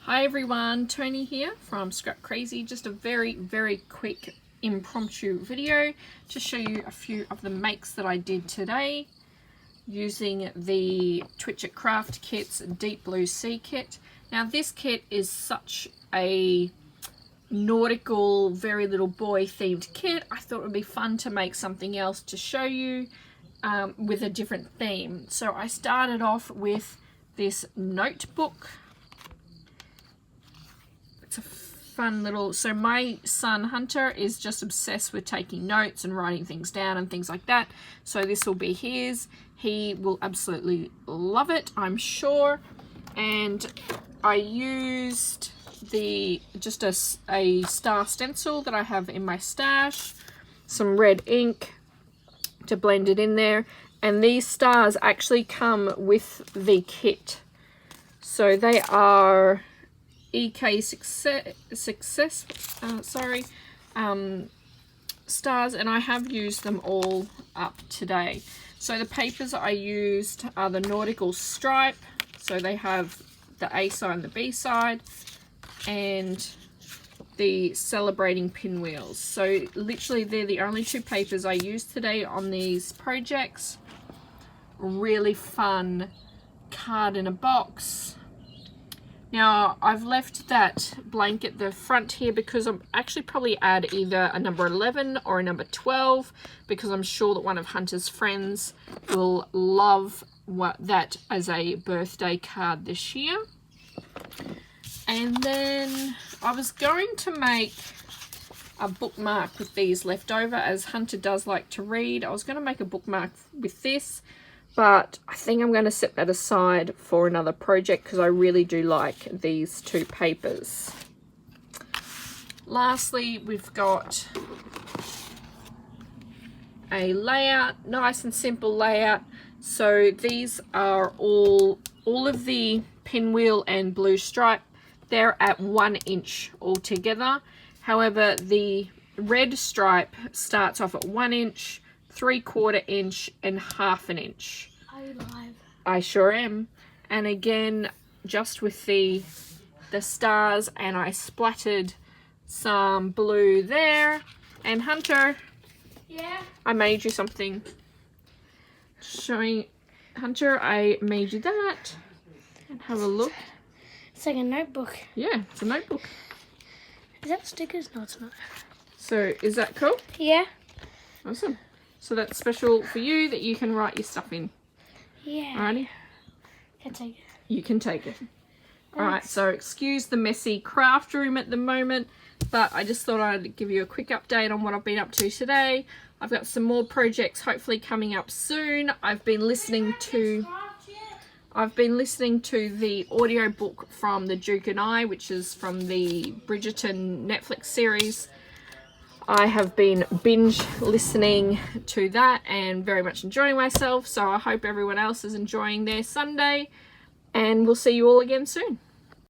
Hi everyone, Toni here from Scrap Crazy. Just a very quick impromptu video to show you a few of the makes that I did today using the Twitchit Craft Kit's Deep Blue Sea kit. Now this kit is such a nautical, very little boy themed kit. I thought it would be fun to make something else to show you with a different theme. So I started off with this notebook. It's a fun little, so my son Hunter is just obsessed with taking notes and writing things down and things like that. So this will be his. He will absolutely love it, I'm sure. And I used just a star stencil that I have in my stash, some red ink to blend it in there, and these stars actually come with the kit. So they are EK success stars, and I have used them all up today. So the papers I used are the nautical stripe, so they have the A side and the B side, and the celebrating pinwheels. So literally they're the only two papers I used today on these projects. Really fun card in a box. Now I've left that blank at the front here because I'm actually probably add either a number 11 or a number 12, because I'm sure that one of Hunter's friends will love that as a birthday card this year. And then I was going to make a bookmark with these left over, as Hunter does like to read. I was going to make a bookmark with this, but I think I'm going to set that aside for another project because I really do like these two papers. Lastly, we've got a layout, nice and simple layout. So these are all of the pinwheel and blue stripe. They're at 1 inch altogether. However, the red stripe starts off at 1 inch, 3/4 inch, and 1/2 inch. Are you live? I sure am. And again, just with the stars, and I splattered some blue there. And Hunter, Yeah? I made you something. Showing Hunter, I made you that. And have a look. It's like a notebook. Yeah, it's a notebook. Is that stickers? No, it's not. So is that cool? Yeah? Awesome. So that's special for you, that you can write your stuff in. Yeah. Alrighty? Can take it. You can take it. Alright, so excuse the messy craft room at the moment, but I just thought I'd give you a quick update on what I've been up to today. I've got some more projects hopefully coming up soon. I've been listening to the audiobook from The Duke and I, which is from the Bridgerton Netflix series. I have been binge listening to that and very much enjoying myself, so I hope everyone else is enjoying their Sunday, and we'll see you all again soon.